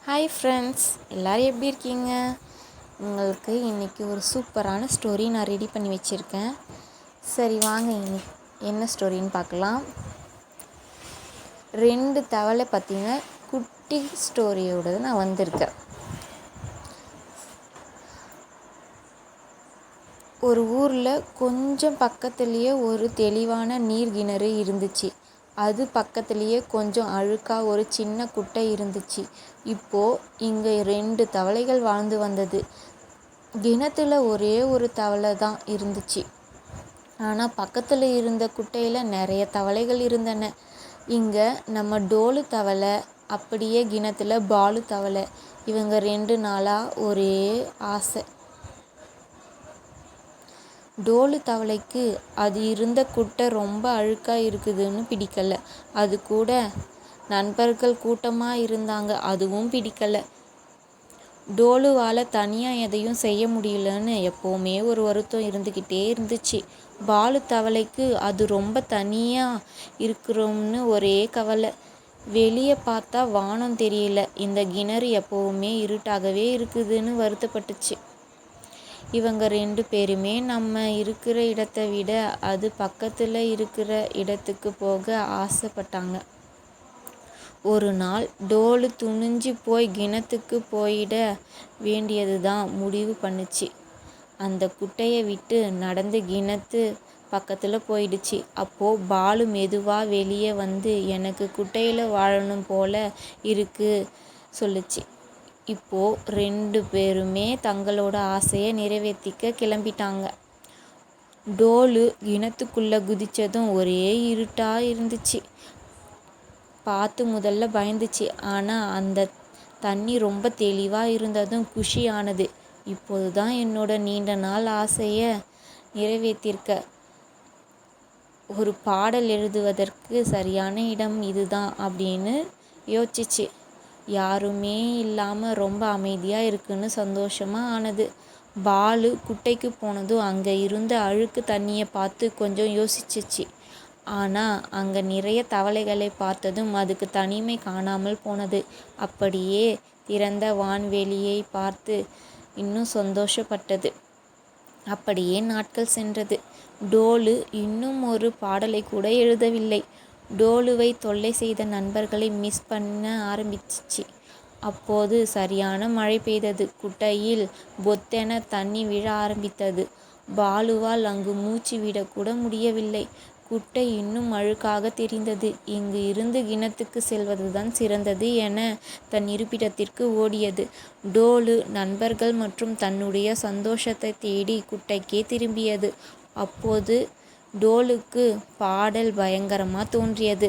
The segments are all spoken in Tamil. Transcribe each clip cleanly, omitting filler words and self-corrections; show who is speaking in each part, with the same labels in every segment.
Speaker 1: ஹாய் ஃப்ரெண்ட்ஸ், எல்லோரும் எப்படி இருக்கீங்க? உங்களுக்கு இன்றைக்கி ஒரு சூப்பரான ஸ்டோரி நான் ரெடி பண்ணி வச்சுருக்கேன். சரி வாங்க, இன்னைக்கு என்ன ஸ்டோரின்னு பார்க்கலாம். 2 தவளை பற்றின குட்டி ஸ்டோரியோடு நான் வந்திருக்கேன். ஒரு ஊரில் கொஞ்சம் பக்கத்துலேயே ஒரு தெளிவான நீர் கிணறு இருந்துச்சு. அது பக்கத்துலேயே கொஞ்சம் அழுக்காக ஒரு சின்ன குட்டை இருந்துச்சு. இப்போது இங்கே 2 தவளைகள் வாழ்ந்து வந்தது. கிணத்துல ஒரே ஒரு தவளை தான் இருந்துச்சு. ஆனால் பக்கத்தில் இருந்த குட்டையில் நிறைய தவளைகள் இருந்தன. இங்கே நம்ம டோலு தவளை, அப்படியே கிணத்துல பாலு தவளை, இவங்க 2 நாளாக ஒரே ஆசை. டோலு தவளைக்கு அது இருந்த குட்டை ரொம்ப அழுக்காக இருக்குதுன்னு பிடிக்கல. அது கூட நண்பர்கள் கூட்டமாக இருந்தாங்க, அதுவும் பிடிக்கல. டோலுவால் தனியாக எதையும் செய்ய முடியலன்னு எப்போவுமே ஒரு வருத்தம் இருந்துக்கிட்டே இருந்துச்சு. பாலு தவளைக்கு அது ரொம்ப தனியாக இருக்கிறோம்னு ஒரே கவலை. வெளியே பார்த்தா வானம் தெரியல, இந்த கிணறு எப்போவுமே இருட்டாகவே இருக்குதுன்னு வருத்தப்பட்டுச்சு. இவங்க 2 பேருமே நம்ம இருக்கிற இடத்தை விட அது பக்கத்தில் இருக்கிற இடத்துக்கு போக ஆசைப்பட்டாங்க. ஒரு நாள் டோலு துணிஞ்சு போய் கிணத்துக்கு போயிட வேண்டியது தான் முடிவு பண்ணுச்சு. அந்த குட்டையை விட்டு நடந்து கிணத்து பக்கத்தில் போயிடுச்சு. அப்போது பாலு மெதுவாக வெளியே வந்து, எனக்கு குட்டையில் வாழணும் போல இருக்கு சொல்லுச்சு. இப்போது 2 பேருமே தங்களோட ஆசையை நிறைவேற்றிக்க கிளம்பிட்டாங்க. டோலு கிணத்துக்குள்ளே குதித்ததும் ஒரே இருட்டாக இருந்துச்சு. பார்த்து முதல்ல பயந்துச்சு. ஆனால் அந்த தண்ணி ரொம்ப தெளிவாக இருந்ததும் குஷியானது. இப்போது தான் என்னோட நீண்ட நாள் ஆசையை நிறைவேற்றிருக்க. ஒரு பாடல் எழுதுவதற்கு சரியான இடம் இதுதான் அப்படின்னு யோசிச்சு. யாருமே இல்லாமல் ரொம்ப அமைதியாக இருக்குன்னு சந்தோஷமாக ஆனது. பாலு குட்டைக்கு போனதும் அங்கே இருந்த அழுக்கு தண்ணியை பார்த்து கொஞ்சம் யோசிச்சிச்சு. ஆனால் அங்கே நிறைய தவளைகளை பார்த்ததும் அதுக்கு தனிமை காணாமல் போனது. அப்படியே திறந்த வான்வெளியை பார்த்து இன்னும் சந்தோஷப்பட்டது. அப்படியே நாட்கள் சென்றது. டோலு இன்னும் ஒரு பாடலை கூட எழுதவில்லை. டோலுவை தொல்லை செய்த நண்பர்களை மிஸ் பண்ண ஆரம்பிச்சிச்சு. அப்போது சரியான மழை பெய்தது. குட்டையில் பொத்தென தண்ணி விழ ஆரம்பித்தது. பாலுவால் அங்கு மூச்சு விடக்கூட முடியவில்லை. குட்டை இன்னும் அழுக்காக தெரிந்தது. இங்கு இருந்து கிணத்துக்கு செல்வதுதான் சிறந்தது என தன் இருப்பிடத்திற்கு ஓடியது. டோலு நண்பர்கள் மற்றும் தன்னுடைய சந்தோஷத்தை தேடி குட்டைக்கே திரும்பியது. அப்போது டோலுக்கு பாடல் பயங்கரமாக தோன்றியது.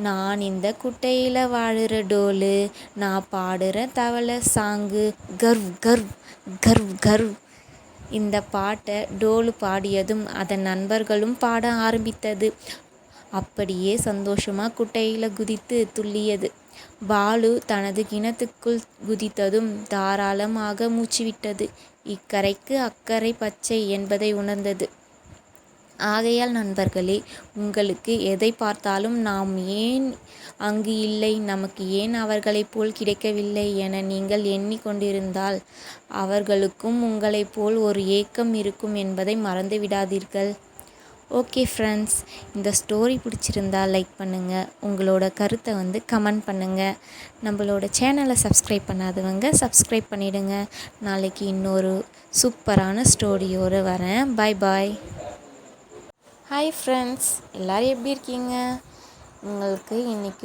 Speaker 1: நான் இந்த குட்டையில் வாழுற டோலு, நான் பாடுற தவளை song, curve curve curve curve. இந்த பாட்டை டோலு பாடியதும் அதன் நண்பர்களும் பாட ஆரம்பித்தது. அப்படியே சந்தோஷமாக குட்டையில் குதித்து துள்ளியது. பாலு தனது கிணத்துக்குள் குதித்ததும் தாராளமாக மூச்சுவிட்டது. இக்கரைக்கு அக்கறை பச்சை என்பதை உணர்ந்தது. ஆகையால் நண்பர்களே, உங்களுக்கு எதை பார்த்தாலும் நாம் ஏன் அங்கு இல்லை, நமக்கு ஏன் அவர்களைப் போல் கிடைக்கவில்லை என நீங்கள் எண்ணிக்கொண்டிருந்தால் அவர்களுக்கும் உங்களைப் போல் ஒரு ஏக்கம் இருக்கும் என்பதை மறந்து விடாதீர்கள். ஓகே ஃப்ரெண்ட்ஸ், இந்த ஸ்டோரி பிடிச்சிருந்தா லைக் பண்ணுங்கள், உங்களோட கருத்தை கமெண்ட் பண்ணுங்கள். நம்மளோட சேனலை சப்ஸ்கிரைப் பண்ணாதவங்க சப்ஸ்கிரைப் பண்ணிவிடுங்க. நாளைக்கு இன்னொரு சூப்பரான ஸ்டோரியோடு வரேன். பாய் பாய். ஹாய் ஃப்ரெண்ட்ஸ், எல்லோரும் எப்படி இருக்கீங்க? உங்களுக்கு இன்றைக்கி